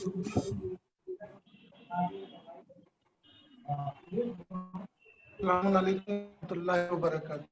السلام علیکم ورحمۃ اللہ وبرکاتہ.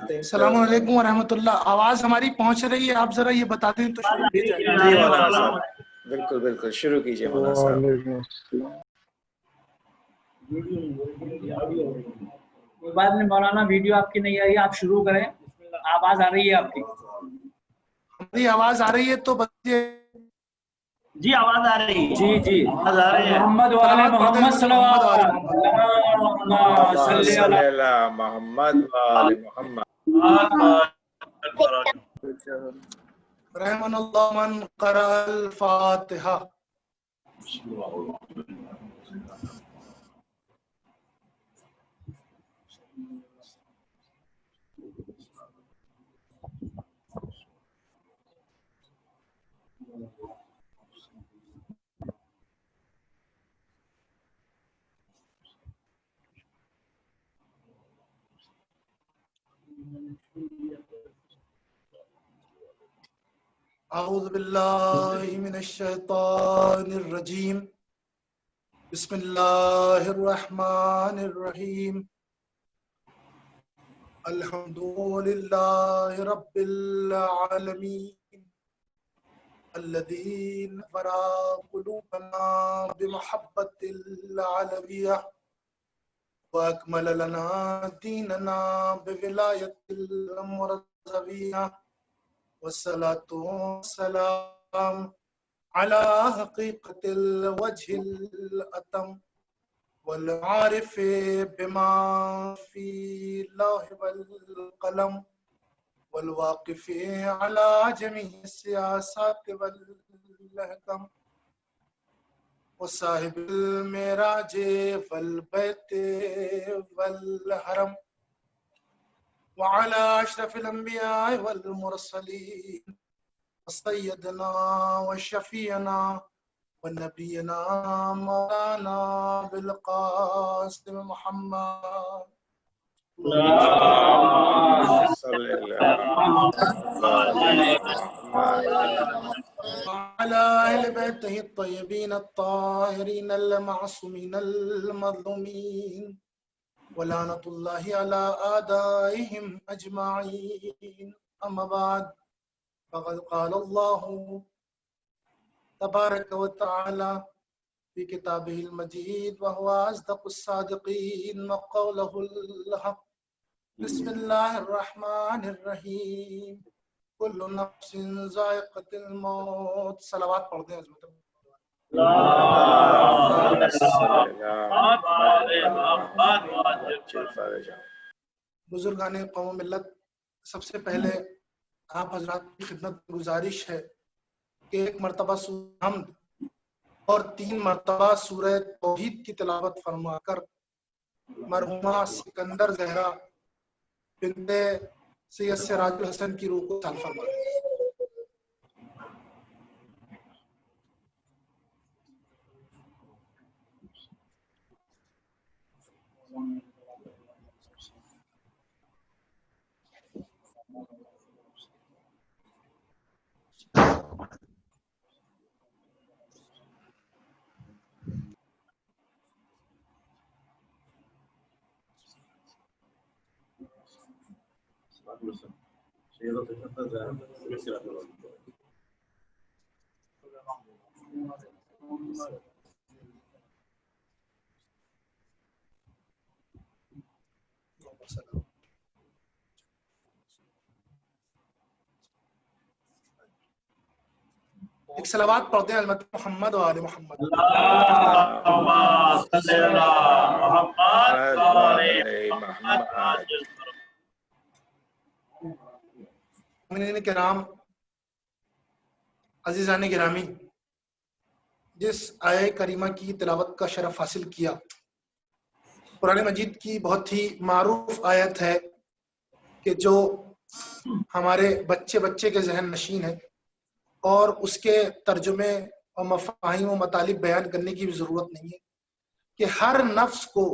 السلام علیکم ورحمۃ اللہ. آواز ہماری پہنچ رہی ہے؟ آپ ذرا یہ بتا دیں تو شروع کی جائے. جی مولانا صاحب بالکل بالکل شروع کیجیے مولانا صاحب. بعد میں مولانا ویڈیو آپ کی نہیں آ رہی ہے، آپ شروع کریں. آواز آ رہی ہے آپ کی؟ ہماری آواز آ رہی ہے تو بتائیے. جی آواز آ رہی ہے. جی جی آواز آ رہی ہے. محمد وعلى محمد صلوات صلی اللہ محمد وعلی محمد. رحمن اللہ من قرأ الفاتحہ. اعوذ باللہ من الشیطان الرجیم. بسم اللہ الرحمن الرحیم. الحمد للہ رب العالمین الذی نور قلوبنا بمحبت العلویہ واکمل لنا دیننا بولایت المرضویہ والصلاة والسلام على حقیقت الوجہ الاتم والعارف بما فی اللوح والقلم والواقف على جميع السیاسات والحکم وصاحب المعراج والبیت والحرم وعلى أشرف الأنبياء والمرسلين سيدنا وشفيعنا ونبينا مولانا بالقاسم محمد صلی اللہ وعلى أهل بيته الطيبين الطاهرين المعصومين المظلومين ولعنة الله على أعدائهم أجمعين. أما بعد فقد قال الله تبارك وتعالى في كتابه المجيد وهو أصدق الصادقين وقوله الحق. بسم الله الرحمن الرحيم. كل نفس ذائقة الموت. صلوات پڑھ دیں عظمت. بزرگان قوم ملت، سب سے پہلے آپ حضرات کی خدمت گزارش ہے کہ ایک مرتبہ سورہ حمد اور 3 مرتبہ سورہ توحید کی تلاوت فرما کر مرحومہ سکندر زہرا بنت سید سراج الحسن کی روح کو سال فرما دیں. ایک صلوات پڑھتے ہیں حضرت محمد و آل محمد. مومنین کرام، عزیزان گرامی، جس آیہ کریمہ کی تلاوت کا شرف حاصل کیا، قرآن مجید کی بہت ہی معروف آیت ہے کہ جو ہمارے بچے کے ذہن نشین ہے، اور اس کے ترجمے اور مفاہیم و مطالب بیان کرنے کی بھی ضرورت نہیں ہے کہ ہر نفس کو،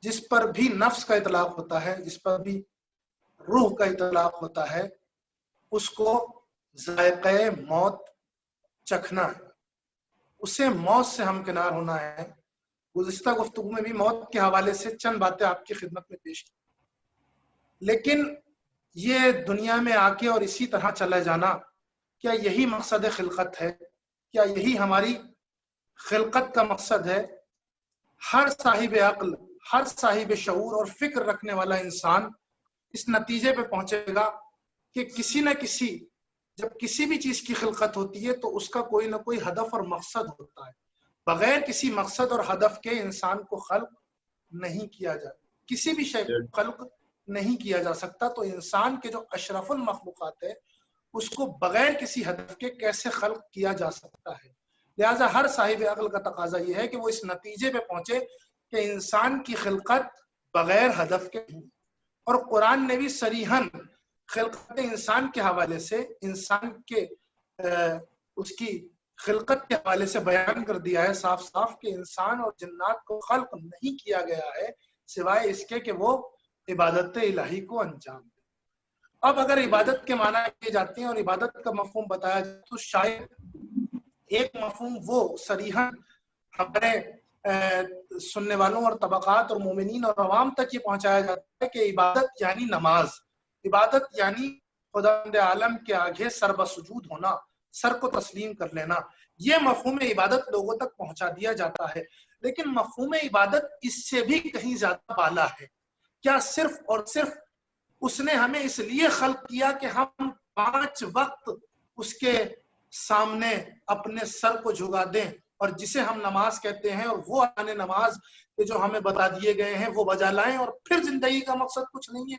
جس پر بھی نفس کا اطلاق ہوتا ہے، جس پر بھی روح کا اطلاق ہوتا ہے، اس کو ذائقہ موت چکھنا ہے، اسے موت سے ہمکنار ہونا ہے. گزشتہ گفتگو میں بھی موت کے حوالے سے چند باتیں آپ کی خدمت میں پیش کی، لیکن یہ دنیا میں آ کے اور اسی طرح چلا جانا، کیا یہی مقصد خلقت ہے؟ کیا یہی ہماری خلقت کا مقصد ہے؟ ہر صاحب عقل، ہر صاحب شعور اور فکر رکھنے والا انسان اس نتیجے پہ پہنچے گا کہ کسی نہ کسی، جب کسی بھی چیز کی خلقت ہوتی ہے تو اس کا کوئی نہ کوئی ہدف اور مقصد ہوتا ہے. بغیر کسی مقصد اور ہدف کے انسان کو خلق نہیں کیا جاتا، کسی بھی شے کو خلق نہیں کیا جا سکتا. تو انسان کے جو اشرف المخلوقات ہے، اس کو بغیر کسی ہدف کے کیسے خلق کیا جا سکتا ہے؟ لہٰذا ہر صاحب عقل کا تقاضا یہ ہے کہ وہ اس نتیجے پہ پہنچے کہ انسان کی خلقت بغیر ہدف کے نہیں. اور قرآن نے بھی صریحاً خلقت انسان کے حوالے سے، انسان کے اس کی خلقت کے حوالے سے بیان کر دیا ہے صاف صاف کہ انسان اور جنات کو خلق نہیں کیا گیا ہے سوائے اس کے کہ وہ عبادت الہی کو انجام دے. اب اگر عبادت کے معنی کیے جاتے ہیں اور عبادت کا مفہوم بتایا جائے تو شاید ایک مفہوم وہ صریحاً ہمارے سننے والوں اور طبقات اور مومنین اور عوام تک یہ پہنچایا جاتا ہے کہ عبادت یعنی نماز، عبادت یعنی خداوند عالم کے آگے سر بسجود ہونا، سر کو تسلیم کر لینا. یہ مفہوم عبادت لوگوں تک پہنچا دیا جاتا ہے، لیکن مفہوم عبادت اس سے بھی کہیں زیادہ بالا ہے. کیا صرف اور صرف اس نے ہمیں اس لیے خلق کیا کہ ہم 5 وقت اس کے سامنے اپنے سر کو جھکا دیں اور جسے ہم نماز کہتے ہیں، اور وہ آنے نماز کے جو ہمیں بتا دیے گئے ہیں وہ بجا لائیں، اور پھر زندگی کا مقصد کچھ نہیں ہے؟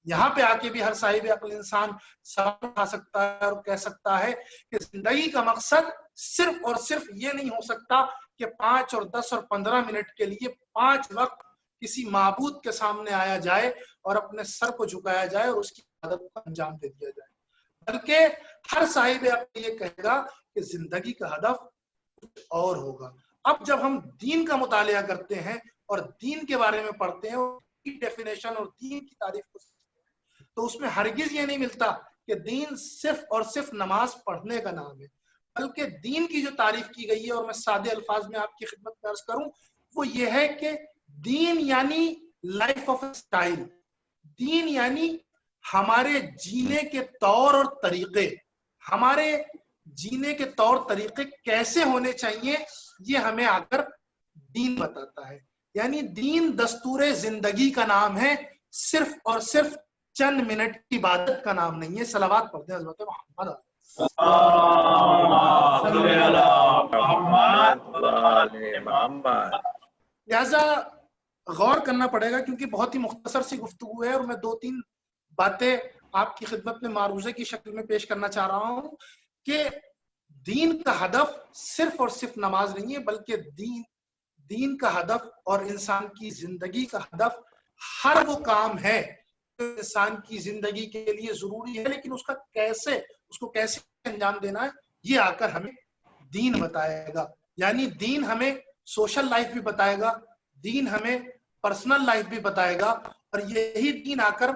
یہاں پہ آ کے بھی ہر صاحب عقل انسان سوال اٹھا سکتا ہے اور کہہ سکتا ہے کہ زندگی کا مقصد صرف اور صرف یہ نہیں ہو سکتا کہ 5 اور 10 اور 15 منٹ کے لیے 5 وقت کسی معبود کے سامنے آیا جائے اور اپنے سر کو جھکایا جائے اور اس کی عبادت کو انجام دے دیا جائے، بلکہ ہر صاحب عقل یہ کہے گا کہ زندگی کا ہدف کچھ اور ہوگا. اب جب ہم دین کا مطالعہ کرتے ہیں اور دین کے بارے میں پڑھتے ہیں اور ڈیفینیشن اور دین کی تعریف کو، تو اس میں ہرگز یہ نہیں ملتا کہ دین صرف اور صرف نماز پڑھنے کا نام ہے، بلکہ دین کی جو تعریف کی گئی ہے، اور میں سادے الفاظ میں آپ کی خدمت میں عرض کروں، وہ یہ ہے کہ دین یعنی لائف آف اسٹائل، دین یعنی ہمارے جینے کے طور اور طریقے، ہمارے جینے کے طور طریقے کیسے ہونے چاہیے، یہ ہمیں آ کر دین بتاتا ہے. یعنی دین دستور زندگی کا نام ہے، صرف اور صرف چند منٹ کی عبادت کا نام نہیں ہے. صلوات پڑھتے ہیں حضرت محمد. لہذا غور کرنا پڑے گا، کیونکہ بہت ہی مختصر سی گفتگو ہے اور میں 2-3 باتیں آپ کی خدمت میں معروضے کی شکل میں پیش کرنا چاہ رہا ہوں کہ دین کا ہدف صرف اور صرف نماز نہیں ہے، بلکہ دین کا ہدف اور انسان کی زندگی کا ہدف ہر وہ کام ہے جو انسان کی زندگی کے لیے ضروری ہے، لیکن اس کو کیسے انجام دینا ہے یہ آ کر ہمیں دین بتائے گا. یعنی دین ہمیں سوشل لائف بھی بتائے گا، دین ہمیں پرسنل لائف بھی بتائے گا، اور یہی دین آ کر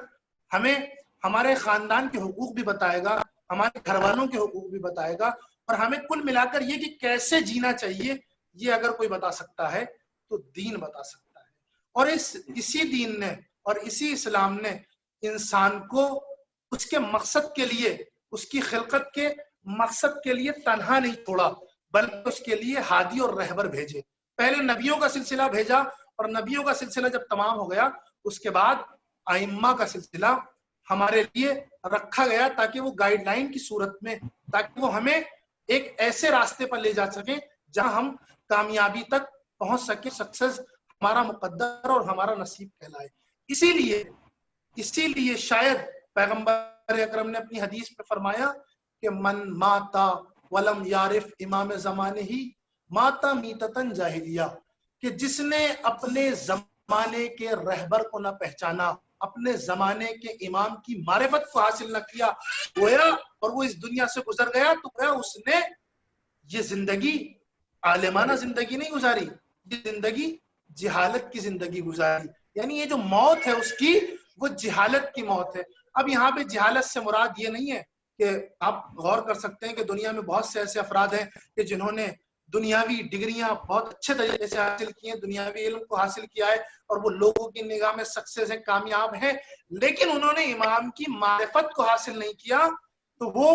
ہمیں ہمارے خاندان کے حقوق بھی بتائے گا، ہمارے گھر والوں کے حقوق بھی بتائے گا، اور ہمیں کل ملا کر یہ کہ کیسے جینا چاہیے یہ اگر کوئی بتا سکتا ہے تو دین بتا سکتا ہے. اور اسی دین نے اور اسی اسلام نے انسان کو اس کے مقصد کے لیے، اس کی خلقت کے مقصد کے لیے تنہا نہیں چھوڑا، بلکہ اس کے لیے ہادی اور رہبر بھیجے. پہلے نبیوں کا سلسلہ بھیجا، اور نبیوں کا سلسلہ جب تمام ہو گیا اس کے بعد ائمہ کا سلسلہ ہمارے لیے رکھا گیا، تاکہ وہ گائیڈ لائن کی صورت میں، تاکہ وہ ہمیں ایک ایسے راستے پر لے جا سکیں جہاں ہم کامیابی تک پہنچ سکیں، سکسیس ہمارا مقدر اور ہمارا نصیب کہلائے۔ اسی لیے شاید پیغمبر اکرم نے اپنی حدیث میں فرمایا کہ من ماتا ولم یعرف امام زمانے ہی ماتا میتتن جاہلیہ، کہ جس نے اپنے زمانے کے رہبر کو نہ پہچانا، اپنے زمانے کے امام کی معرفت کو حاصل نہ کیا، گویا اور وہ اس دنیا سے گزر گیا تو گویا اس نے یہ زندگی عالمانہ زندگی نہیں گزاری، یہ زندگی جہالت کی زندگی گزاری، یعنی یہ جو موت ہے اس کی وہ جہالت کی موت ہے۔ اب یہاں پہ جہالت سے مراد یہ نہیں ہے کہ آپ غور کر سکتے ہیں کہ دنیا میں بہت سے ایسے افراد ہیں کہ جنہوں نے دنیاوی ڈگریاں بہت اچھے طریقے سے حاصل کی ہیں، دنیاوی علم کو حاصل کیا ہے اور وہ لوگوں کی نگاہ میں سکسیس ہیں، کامیاب ہیں، لیکن انہوں نے امام کی معرفت کو حاصل نہیں کیا، تو وہ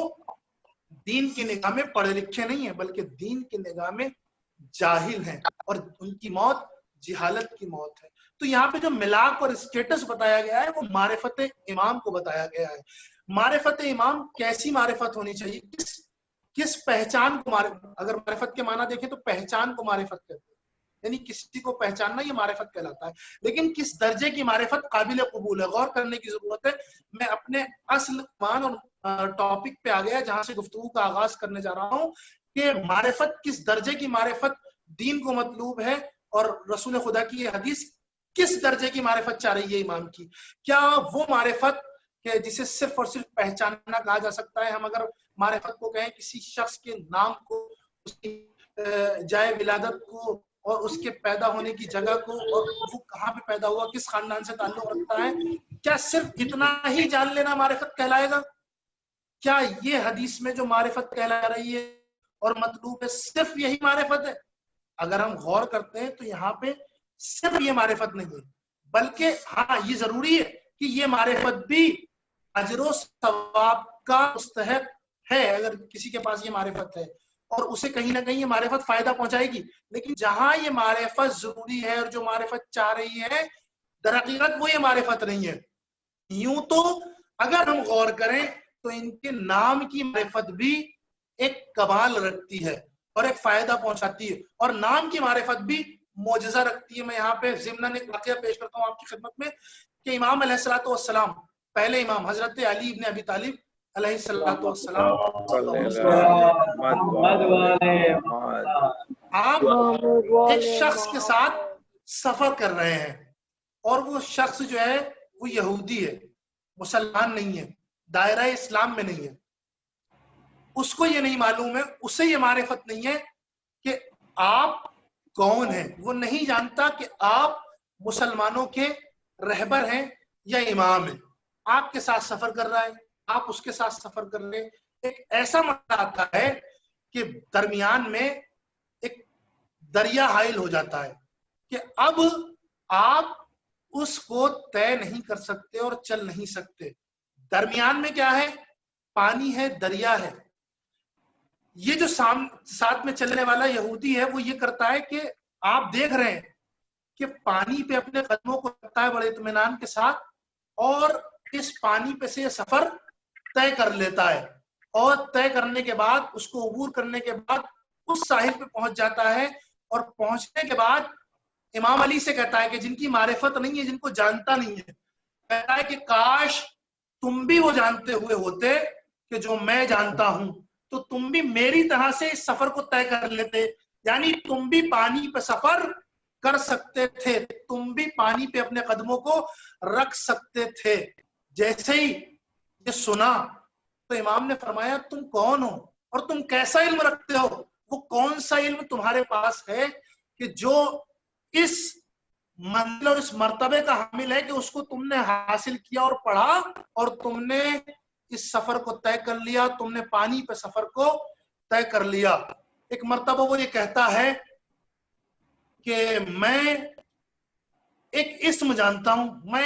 دین کی نگاہ میں پڑھے لکھے نہیں ہیں بلکہ دین کی نگاہ میں جاہل ہیں، اور ان کی موت جہالت کی موت ہے۔ تو یہاں پہ جو ملاک اور اسٹیٹس بتایا گیا ہے وہ معرفت امام کو بتایا گیا ہے۔ معرفت امام کیسی معرفت ہونی چاہیے، کس پہچان کو اگر معرفت کے معنی دیکھیں تو پہچان کو معرفت کہتے ہیں، یعنی کسی کو پہچاننا یہ معرفت کہلاتا ہے، لیکن کس درجے کی معرفت قابل قبول ہے، غور کرنے کی ضرورت ہے۔ میں اپنے اصل عنوان اور ٹاپک پہ آ گیا جہاں سے گفتگو کا آغاز کرنے جا رہا ہوں کہ معرفت کس درجے کی معرفت دین کو مطلوب ہے، اور رسول خدا کی یہ حدیث کس درجے کی معرفت چاہ رہی ہے امام کی۔ کیا وہ معرفت کہ جسے صرف اور صرف پہچاننا کہا جا سکتا ہے، ہم اگر معرفت کو کہیں کسی شخص کے نام کو، اس کی جائے ولادت کو، اور اس کے پیدا ہونے کی جگہ کو، اور وہ کہاں پہ پیدا ہوا، کس خاندان سے تعلق رکھتا ہے، کیا صرف اتنا ہی جان لینا معرفت کہلائے گا؟ کیا یہ حدیث میں جو معرفت کہلا رہی ہے اور مطلوب ہے صرف یہی معرفت ہے؟ اگر ہم غور کرتے ہیں تو یہاں پہ صرف یہ معرفت نہیں ہے، بلکہ ہاں یہ ضروری ہے کہ یہ معرفت بھی اجر و ثواب کا مستحق ہے اگر کسی کے پاس یہ معرفت ہے، اور اسے کہیں نہ کہیں یہ معرفت فائدہ پہنچائے گی۔ لیکن جہاں یہ معرفت ضروری ہے اور جو معرفت چاہ رہی ہے، در حقیقت وہ یہ معرفت نہیں ہے۔ یوں تو اگر ہم غور کریں تو ان کے نام کی معرفت بھی ایک کمال رکھتی ہے اور ایک فائدہ پہنچاتی ہے، اور نام کی معرفت بھی معجزہ رکھتی ہے۔ میں یہاں پہ ضمناً ایک واقعہ پیش کرتا ہوں آپ کی خدمت میں کہ امام علیہ الصلوۃ والسلام، پہلے امام حضرت علی ابن ابی طالب علیہ الصلوۃ والسلام، آپ ایک شخص کے ساتھ سفر کر رہے ہیں، اور وہ شخص جو ہے وہ یہودی ہے، مسلمان نہیں ہے، دائرہ اسلام میں نہیں ہے، اس کو یہ نہیں معلوم ہے، اسے یہ معرفت نہیں ہے کہ آپ کون ہیں، وہ نہیں جانتا کہ آپ مسلمانوں کے رہبر ہیں یا امام ہیں۔ آپ کے ساتھ سفر کر رہا ہے، آپ اس کے ساتھ سفر کر رہے ہیں، ایک ایسا مسئلہ آتا ہے کہ درمیان میں ایک دریا حائل ہو جاتا ہے کہ اب آپ اس کو طے نہیں کر سکتے اور چل نہیں سکتے۔ درمیان میں کیا ہے؟ پانی ہے، دریا ہے۔ یہ جو ساتھ میں چلنے والا یہودی ہے وہ یہ کرتا ہے کہ آپ دیکھ رہے ہیں کہ پانی پہ اپنے قدموں کو رکھتا ہے بڑے اطمینان کے ساتھ، اور اس پانی پہ سے یہ سفر طے کر لیتا ہے، اور طے کرنے کے بعد اس کو عبور کرنے کے بعد اس ساحل پہ پہنچ جاتا ہے، اور پہنچنے کے بعد امام علی سے کہتا ہے کہ جن کی معرفت نہیں ہے، جن کو جانتا نہیں ہے، کہتا ہے کہ کاش تم بھی وہ جانتے ہوئے ہوتے کہ جو میں جانتا ہوں، تو تم بھی میری طرح سے اس سفر کو طے کر لیتے، یعنی تم بھی پانی پہ سفر کر سکتے تھے، تم بھی پانی پہ اپنے قدموں کو رکھ سکتے تھے۔ جیسے ہی یہ سنا تو امام نے فرمایا تم کون ہو اور تم کیسا علم رکھتے ہو؟ وہ کون سا علم تمہارے پاس ہے کہ جو اس منزل اور اس مرتبے کا حامل ہے کہ اس کو تم نے حاصل کیا اور پڑھا، اور تم نے اس سفر کو طے کر لیا، تم نے پانی پہ سفر کو طے کر لیا۔ ایک مرتبہ وہ یہ کہتا ہے کہ میں ایک اسم جانتا ہوں، میں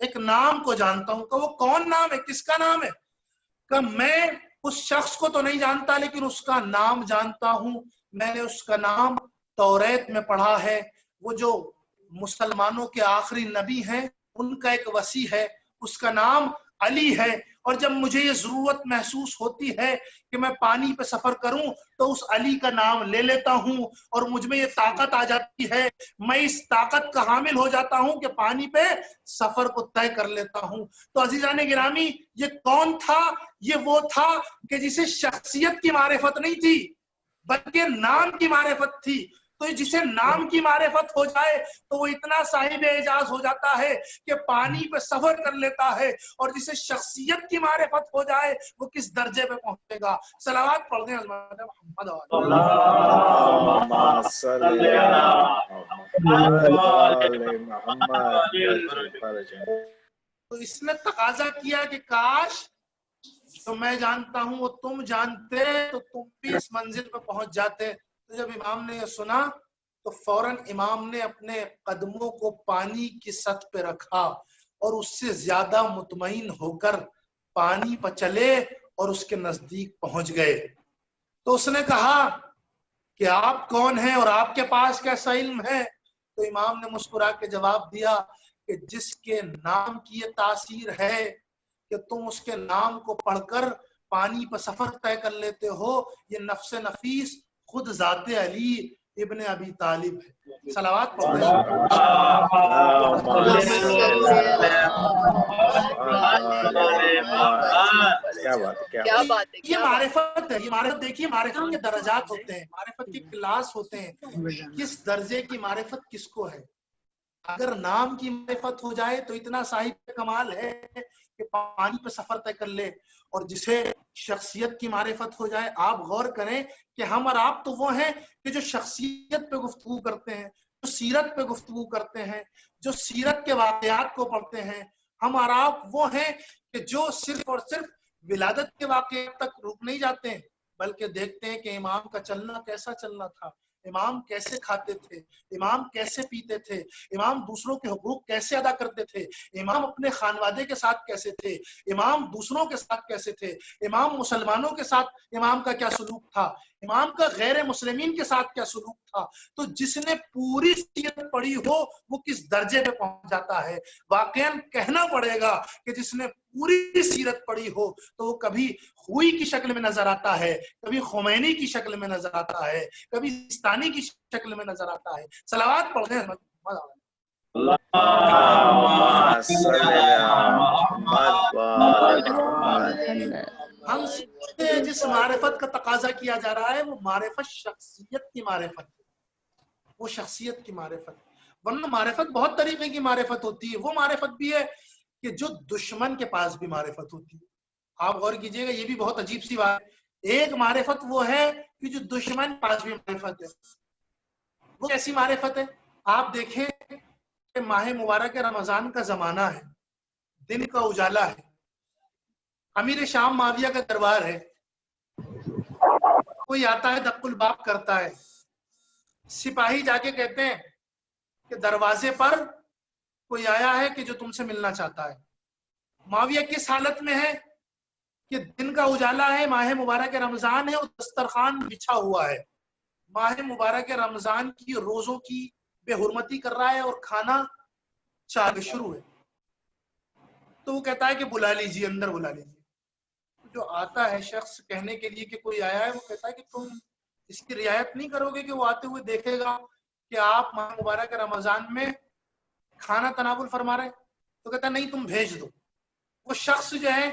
ایک نام کو جانتا ہوں۔ کہ وہ کون نام ہے، کس کا نام ہے؟ کہ میں اس شخص کو تو نہیں جانتا لیکن اس کا نام جانتا ہوں، میں نے اس کا نام توریت میں پڑھا ہے، وہ جو مسلمانوں کے آخری نبی ہیں ان کا ایک وصی ہے، اس کا نام علی ہے، اور جب مجھے یہ ضرورت محسوس ہوتی ہے کہ میں پانی پہ سفر کروں تو اس علی کا نام لے لیتا ہوں اور مجھ میں یہ طاقت آ جاتی ہے، میں اس طاقت کا حامل ہو جاتا ہوں کہ پانی پہ سفر کو طے کر لیتا ہوں۔ تو عزیزان گرامی، یہ کون تھا؟ یہ وہ تھا کہ جسے شخصیت کی معرفت نہیں تھی بلکہ نام کی معرفت تھی۔ تو جسے نام کی معرفت ہو جائے تو وہ اتنا صاحب اعجاز ہو جاتا ہے کہ پانی پہ سفر کر لیتا ہے، اور جسے شخصیت کی معرفت ہو جائے وہ کس درجے پہ پہنچے گا۔ صلوات پڑھ دیں حضرت محمد اللهم صل على محمد۔ تو اس نے تقاضا کیا کہ کاش تو میں جانتا ہوں وہ تم جانتے تو تم بھی اس منزل پہ پہنچ جاتے۔ تو جب امام نے یہ سنا تو فوراً امام نے اپنے قدموں کو پانی کی سطح پہ رکھا اور اس سے زیادہ مطمئن ہو کر پانی پہ چلے اور اس کے نزدیک پہنچ گئے۔ تو اس نے کہا کہ آپ کون ہیں اور آپ کے پاس کیسا علم ہے؟ تو امام نے مسکرا کے جواب دیا کہ جس کے نام کی یہ تاثیر ہے کہ تم اس کے نام کو پڑھ کر پانی پر سفر طے کر لیتے ہو، یہ نفس نفیس خود ذات علی ابن ابی طالب ہے۔ صلوات پڑھتے ہیں۔ کیا بات ہے، یہ معرفت ہے، یہ معرفت دیکھیے، معرفت کے درجات ہوتے ہیں، معرفت کے کلاس ہوتے ہیں، کس درجے کی معرفت کس کو ہے۔ اگر نام کی معرفت ہو جائے تو اتنا صاحب کمال ہے کہ پانی پہ سفر طے کر لے، اور جسے شخصیت کی معرفت ہو جائے، آپ غور کریں کہ ہم اور آپ تو وہ ہیں کہ جو شخصیت پہ گفتگو کرتے ہیں، جو سیرت پہ گفتگو کرتے ہیں، جو سیرت کے واقعات کو پڑھتے ہیں۔ ہم اور آپ وہ ہیں کہ جو صرف اور صرف ولادت کے واقعات تک رک نہیں جاتے ہیں بلکہ دیکھتے ہیں کہ امام کا چلنا کیسا چلنا تھا، امام کیسے کھاتے تھے، امام کیسے پیتے تھے، امام دوسروں کے حقوق کیسے ادا کرتے تھے، امام اپنے خانوادے کے ساتھ کیسے تھے، امام دوسروں کے ساتھ کیسے تھے، امام مسلمانوں کے ساتھ امام کا کیا سلوک تھا، امام کا غیر مسلمین کے ساتھ کیا سلوک تھا۔ تو جس نے پوری سیرت پڑھی ہو وہ کس درجے پہ پہنچ جاتا ہے۔ واقعاً کہنا پڑے گا کہ جس نے پوری سیرت پڑھی ہو تو وہ کبھی خوئی کی شکل میں نظر آتا ہے، کبھی خمینی کی شکل میں نظر آتا ہے، کبھی سستانی کی شکل میں نظر آتا ہے۔ صلوات پڑھ دیں۔ ہم سے جس معرفت کا تقاضا کیا جا رہا ہے وہ معرفت شخصیت کی معرفت ہے، وہ شخصیت کی معرفت، ورنہ معرفت بہت طریقے کی معرفت ہوتی ہے۔ وہ معرفت بھی ہے کہ جو دشمن کے پاس بھی معرفت ہوتی ہے۔ آپ غور کیجئے گا، یہ بھی بہت عجیب سی بات ہے۔ ایک معرفت وہ ہے کہ جو دشمن کے پاس بھی معرفت ہے۔ وہ کیسی معرفت ہے؟ آپ دیکھیں کہ ماہ مبارک رمضان کا زمانہ ہے، دن کا اجالا ہے، امیر شام معاویہ کا دربار ہے، کوئی آتا ہے دق الباب کرتا ہے، سپاہی جا کے کہتے ہیں کہ دروازے پر کوئی آیا ہے کہ جو تم سے ملنا چاہتا ہے۔ معاویہ کس حالت میں ہے کہ دن کا اجالا ہے، ماہ مبارک رمضان ہے اور دسترخوان بچھا ہوا ہے، ماہ مبارک رمضان کی روزوں کی بے حرمتی کر رہا ہے اور کھانا چاہ شروع ہے۔ تو وہ کہتا ہے کہ بلا لیجیے، اندر بلا لیجیے۔ جو آتا ہے شخص کہنے کے لیے کہ کوئی آیا ہے، وہ کہتا ہے کہ تم اس کی رعایت نہیں کرو گے کہ وہ آتے ہوئے دیکھے گا کہ آپ ماہ مبارک رمضان میں کھانا تناول فرما رہے ہیں؟ تو کہتا ہے نہیں، تم بھیج دو۔ وہ شخص جو ہے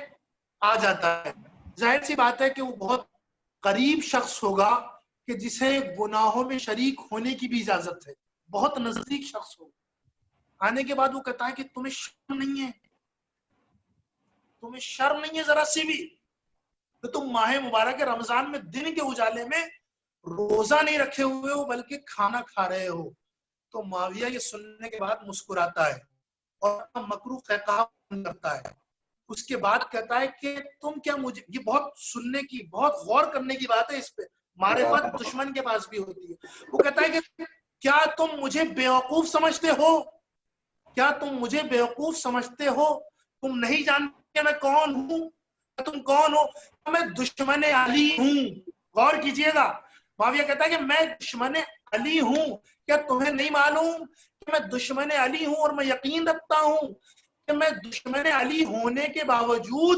آ جاتا ہے، ظاہر سی بات ہے کہ وہ بہت قریب شخص ہوگا کہ جسے گناہوں میں شریک ہونے کی بھی اجازت ہے، بہت نزدیک شخص ہوگا۔ آنے کے بعد وہ کہتا ہے کہ تمہیں شرم نہیں ہے، تمہیں شرم نہیں ہے ذرا سی بھی کہ تم ماہ مبارک رمضان میں دن کے اجالے میں روزہ نہیں رکھے ہوئے ہو بلکہ کھانا کھا رہے ہو۔ تو معاویہ یہ سننے کے بعد مسکراتا ہے اور مکروہ قہقہہ کرتا ہے۔ اس کے بعد کہتا ہے کہ تم کیا مجھے، یہ بہت سننے کی، بہت غور کرنے کی بات ہے، اس پہ معرفت دشمن کے پاس بھی ہوتی ہے۔ وہ کہتا ہے کہ کیا تم مجھے بیوقوف سمجھتے ہو؟ کیا تم مجھے بیوقوف سمجھتے ہو؟ تم نہیں جانتے میں کون ہوں؟ تم کون ہو؟ میں دشمن علی ہوں۔ غور کیجئے گا، معاویہ کہتا ہے کہ میں دشمن علی ہوں۔ کیا تمہیں نہیں معلوم کہ میں دشمن علی ہوں؟ اور میں یقین رکھتا ہوں کہ میں دشمن علی ہونے کے باوجود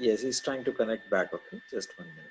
Yes, he's trying to connect back. Okay, just 1 minute.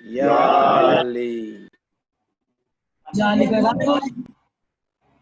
Ya Ali.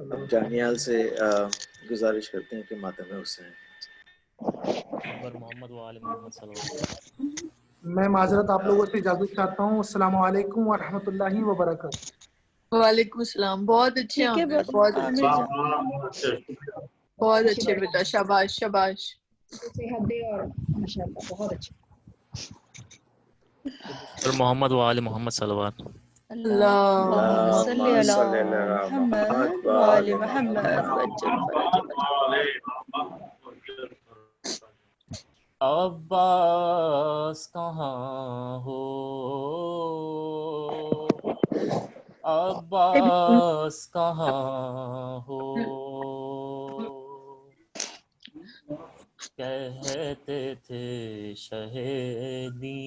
ہم جانیال سے گزارش کرتے ہیں کہ ماتم حسین. محمد وآل محمد صلی اللہ علیہ وسلم. میں معذرت آپ لوگوں سے اجازت چاہتا ہوں. السلام علیکم ورحمۃ اللہ وبرکاتہ. وعلیکم السلام. بہت اچھے ٹھیک ہے عامر، بہت اچھے، عامر جان بہت اچھے بیٹا، شاباش شاباش. صحت دے اور ماشاءاللہ بہت اچھا. اور محمد وآل محمد صلوات. اللہم صلی اللہم علی صلی علی محمد محمد وآل وآل محمد وعجل فرجهم. عباس کہاں ہو، عباس کہاں ہو، کہتے تھے شہیدی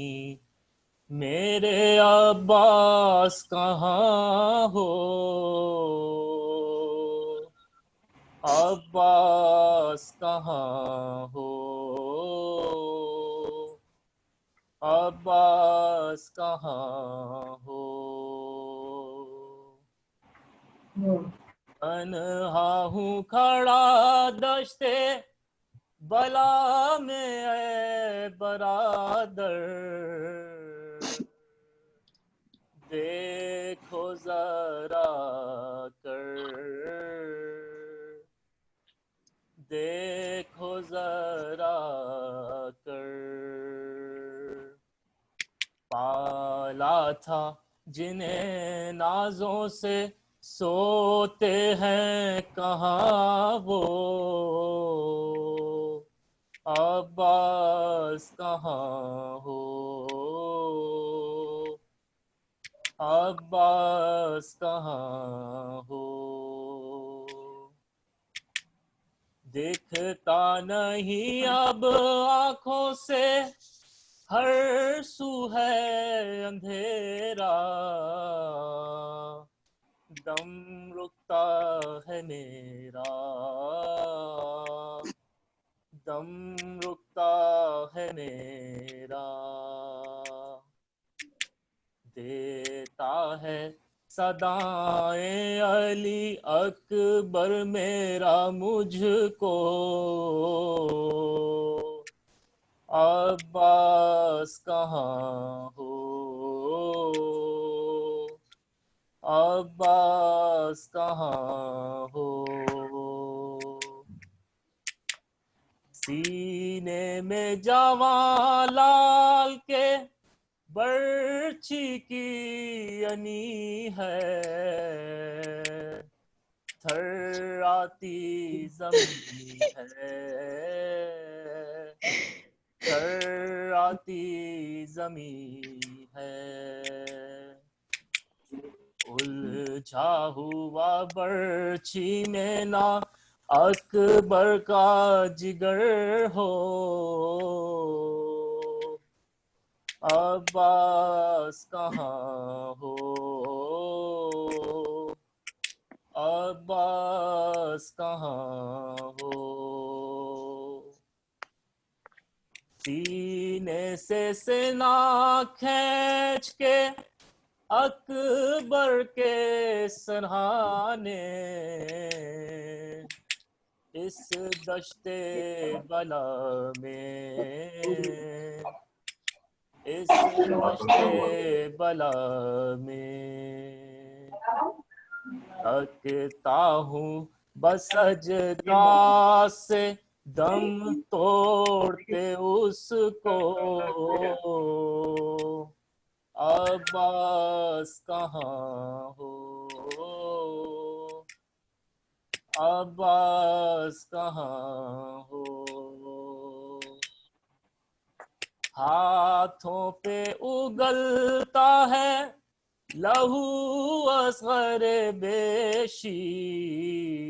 میرے عباس کہاں ہو، عباس کہاں ہو، عباس کہاں ہو. تنہا ہوں کھڑا دشتے بلا میں اے برادر، دیکھو ذرا کر، دیکھو ذرا کر. پالا تھا جنہیں نازوں سے سوتے ہیں کہاں وہ، عباس کہاں ہو، عباس کہاں ہو. دکھتا نہیں اب آنکھوں سے ہر سو ہے اندھیرا، دم رکتا ہے میرا، دم رکتا ہے میرا. دیتا ہے صدائیں علی اکبر میرا مجھ کو، عباس کہاں ہو، عباس کہاں ہو. سینے میں جوان لال کے برچھی کی انی ہے، تھر آتی زمین ہے، تھر آتی زمین ہے. الجھا ہوا برچھی میں نہ اکبر کا جگر ہو، عباس کہاں ہو، عباس کہاں ہو. سینے سے سینہ کھینچ کے اکبر کے سرہانے اس دشت بلا میں، اس دشت بلا میں. تھکتا ہوں بس سجدہ سے دم توڑتے اس کو، عباس کہاں ہو، عباس کہاں ہو. ہاتھوں پہ اگلتا ہے لہو اصغر بے شیر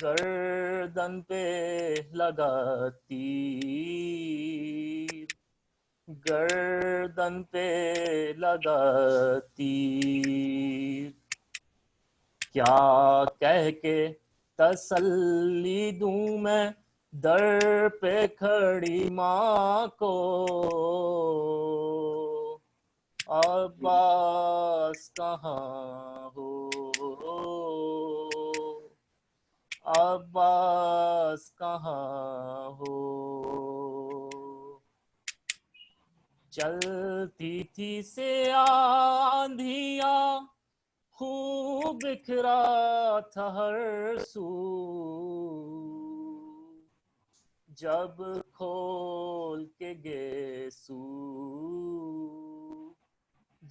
گردن پہ لگا تیر گردن پہ لگا تیر کیا کہہ کے تسلی دوں میں در پہ کھڑی ماں کو عباس کہاں ہو عباس کہاں ہو چلتی تھی سے آندھیاں خوب بکھرا تھا ہر سو جب کھول کے گیسو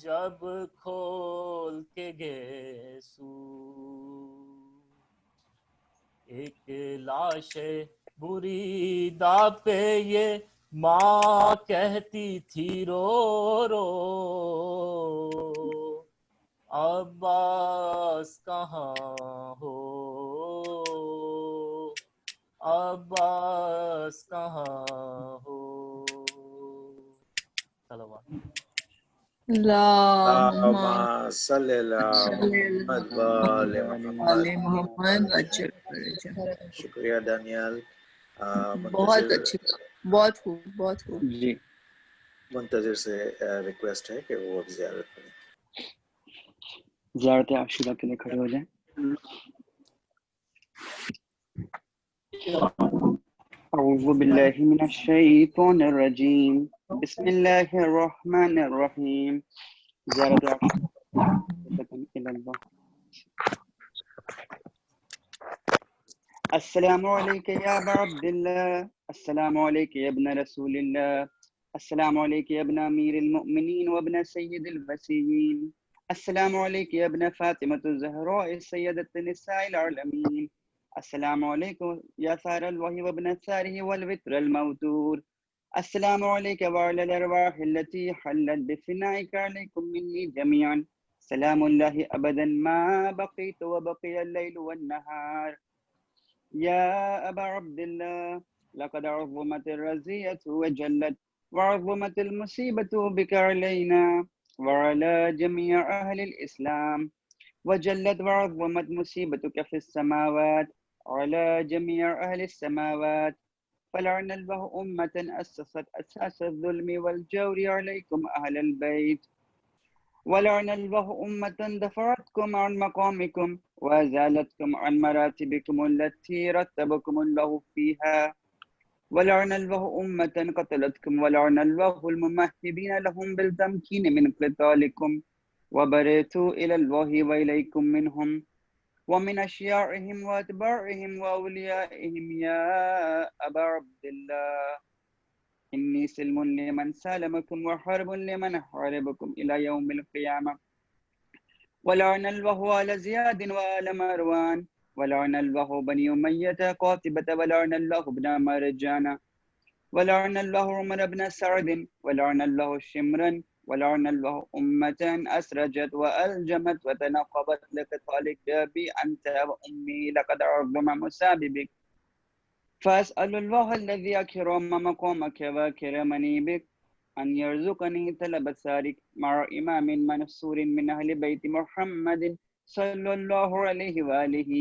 جب کھول کے گیسو ایک لاش بری دا پہ یہ ماں کہتی تھی رو رو عباس کہاں ہو عباس کہاں ہو صلوات اللہم اللهم صل على محمد وآل محمد. محمد اجر فرجہ. شکریہ دانیال. بہت اچھی بہت خوب بہت خوب. جی منتظر سے ریکویسٹ ہے کہ وہ زیارت کریں. زیارت عاشورہ کے لیے کھڑے ہو جائیں. اعوذ باللہ من الشیطان الرجیم بسم اللہ الرحمن الرحیم. زیارت عاشورہ. السلام علیکم یا ابا عبداللہ، السلام علیکم یا ابن رسول اللہ، السلام علیکم یا ابن امیر المؤمنین وابن سید الوسیین، السلام علیکم یا ابن فاطمۃ الزہراء سیدۃ النساء العالمین، السلام علیکم یا ثار الوحی وابن ثارہ والوتر الموتور، السلام علیکم وعلی الارواح التي حلت بفنائک علیکم منی جميعا، سلام اللہ ابدا ما بقیت وبقی اللیل والنہار. یا ابا عبداللہ لقد عظمت الرزیۃ وجلت وعظمت المصیبۃ بک علینا وعلی جمیع اہل الاسلام وجلت وعظمت مصیبتک فی السماوات علی جمیع اہل السماوات فلعن اللہ امة اسست اساس الظلم والجور علیکم اہل البیت ولعن الله أمة دفعتكم عن مقامكم وأزالتكم عن مراتبكم التي رتبكم الله فيها ولعن الله أمة قتلتكم ولعن الله الممهبين لهم بالتمكين من قتالكم وبرئتوا إلى الله وإليكم منهم ومن أشياعهم وأتباعهم وأوليائهم يا أبا عبد الله إني سلم لمن سالمكم وحرب لمن حاربكم إلى يوم القيامة ولعن الله آل زياد وآل مروان ولعن الله بني أمية قاطبة ولعن الله ابن مرجان ولعن الله عمر بن سعد ولعن الله شمرا ولعن الله أمة أسرجت وألجمت وتنقبت لقتالك بي أنت وأمي لقد عظم مساببك فأسأل الله الذي أكرم مقامك وأكرمني بك أن يرزقني طلب ثارك مع إمام منصور من أهل بيت محمد صلى الله عليه وآله.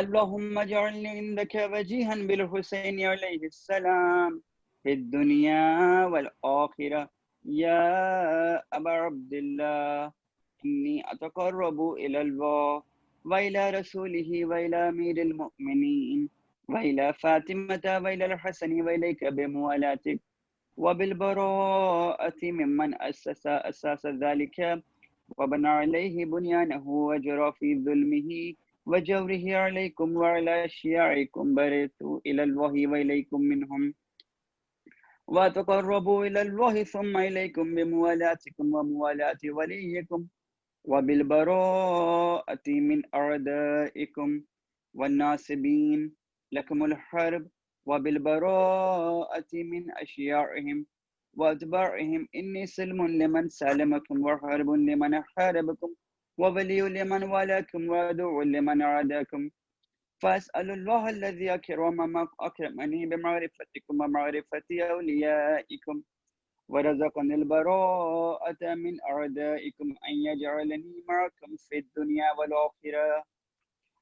اللهم اجعلني عندك وجيها بالحسين عليه السلام في الدنيا والآخرة يا أبا عبد الله إني أتقرب إلى الله وإلى رسوله وإلى أمير المؤمنين وإلى فاطمة وإلى الحسن وإليك بموالاتك وبالبراءة ممن أسس أساس ذلك وبنى عليه بنيانه وجرى في ظلمه وجوره عليكم وعلى شيعكم برئت إلى الله وإليكم منهم وتقربوا إلى الله ثم إليكم بموالاتكم وموالاة وليكم وبالبراءة من أعدائكم والناصبين لكم الحرب وبالبراءة من أشياعهم وأتباعهم إني سلم لمن سالمكم وحارب لمن حاربكم وولي لمن والاكم وعدو لمن عاداكم فأسأل الله الذي أكرمني بمعرفتكم ومعرفة أوليائكم ورزقني البراءة من أعدائكم أن يجعلني معكم في الدنيا والآخرة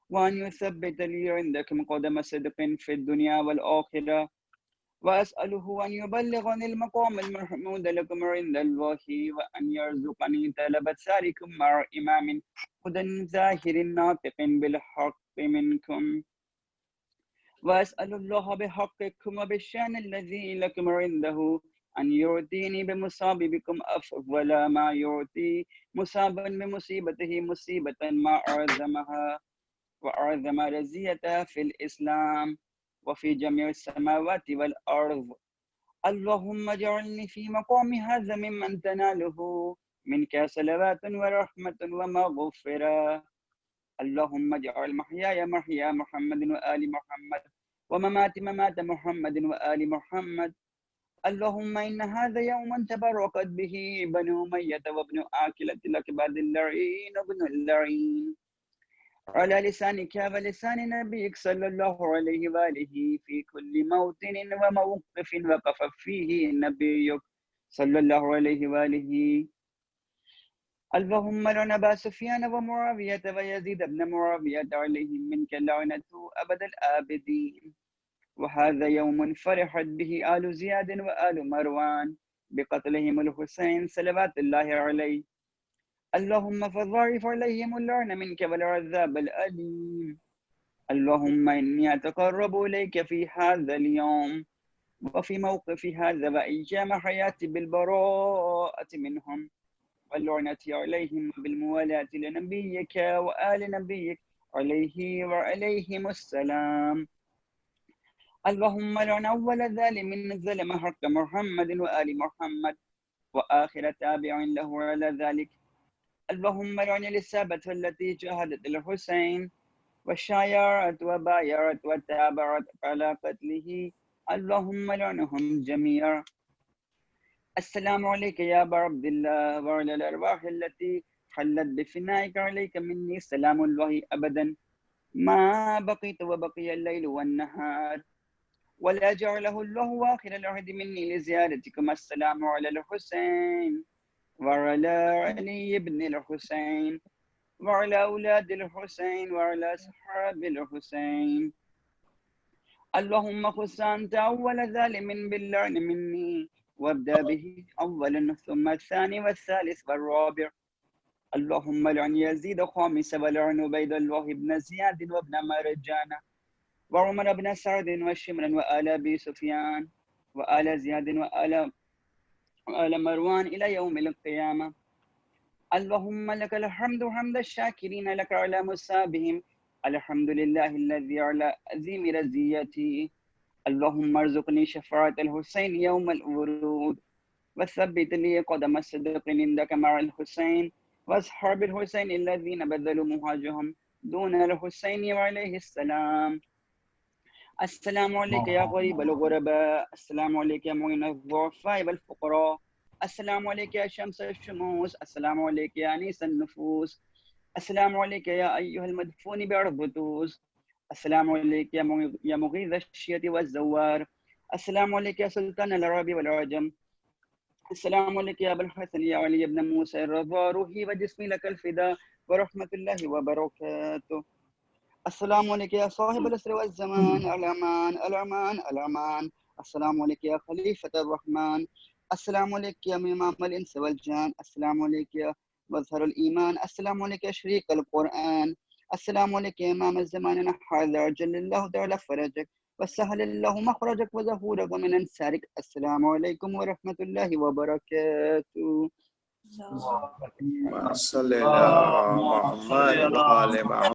وأن يثبت لي عندكم قدم صدق في الدنيا والآخرة وأسأله أن يبلغني المقام المحمود لكم عند الله وأن يرزقني طلب سالكم مع إمام هدى ظاهر ناطق بالحق منكم وأسأل الله بحقكم وبالشأن الذي لكم عنده أن يعطيني بمصاببكم أفضل ما يعطي مصابا بمصيبته مصيبة ما أعظمها وأعظم رزيتها في الإسلام وفي جميع السماوات والأرض اللهم اجعلني في مقام هذا ممن تناله منك صلوات ورحمة ومغفرة اللهم اجعل محياي محيا محمد وآل محمد ومماتي ممات محمد وآل محمد اللهم إن هذا يوم تبركت به بنو أمية وابن آكلة الأكباد اللعين وابن اللعين على لسانك ولسان نبيك صلى الله عليه وآله في كل موطن وموقف وقف فيه نبيك صلى الله عليه وآله اللهم لعن أبا سفيان ومعاوية ويزيد بن معاوية عليهم منك اللعنة أبد الآبدين وهذا يوم فرحت به آل زياد وآل مروان بقتلهم الحسين صلوات الله عليه اللهم فضاعف عليهم اللعن منك والعذاب الأليم اللهم إني أتقرب إليك في هذا اليوم وفي موقف هذا وأيام حياتي بالبراءة منهم واللعنة عليهم بالموالاة لنبيك وآل نبيك عليه وعليهم السلام اللهم لعن أول ظالم ظلم حق محمد وآل محمد وآخر تابع له على ذلك اللهم لعن الإصابة التي جاهدت الحسين وشايعت وبايعت وتابعت على قتله اللهم لعنهم جميعا السلام عليك يا أبا عبد الله وعلى الأرواح التي حلت بفنائك عليك مني سلام الله أبدا ما بقيت وبقي الليل والنهار ولا جعله الله آخر العهد مني لزيارتكم السلام على الحسين وعلى علي بن الحسين وعلى أولاد الحسين وعلى أصحاب الحسين اللهم خص أنت أول ظالم باللعن مني وابدأ به أولا ثم الثاني والثالث والرابع اللهم لعن يزيد خامس ولعن عبيد الله بن زياد وابن مرجان وعمر بن سعد وشمرا وآل أبي سفيان وآل زياد وآل مروان إلى يوم القيامة اللهم لك الحمد حمد الشاكرين لك على مصابهم الحمد لله الذي على عظيم رزيتي اللهم ارزقني شفاعة الحسين يوم الورود وثبت لي قدم الصدق عندك مع الحسين وأصحاب الحسين الذين بذلوا مهاجهم دون الحسين وعليه السلام السلام عليك يا غريب الغرباء السلام عليك يا معين الضعفاء والفقراء السلام عليك يا شمس الشموس السلام عليك يا أنيس النفوس السلام عليك يا أيها المدفون بأربطوس السلام عليك يا مغيث الشية والزوار السلام عليك يا سلطان العرب والعجم السلام عليك يا أبا الحسن يا علي بن موسى الرضا روحي وجسمي لك الفداء ورحمة الله وبركاته السلام عليك يا صاحب الأسر والزمان الأمان الأمان الأمان السلام عليك يا خليفة الرحمن السلام عليك يا إمام الإنس والجان السلام عليك يا مظهر الإيمان السلام عليك يا شريك القرآن السلام عليك يا إمام الزمان نحى عجل الله تعالى فرجك وسهل الله مخرجك وظهورك ومن أنصارك السلام عليكم ورحمة الله وبركاته صلى الله على محمد وآل محمد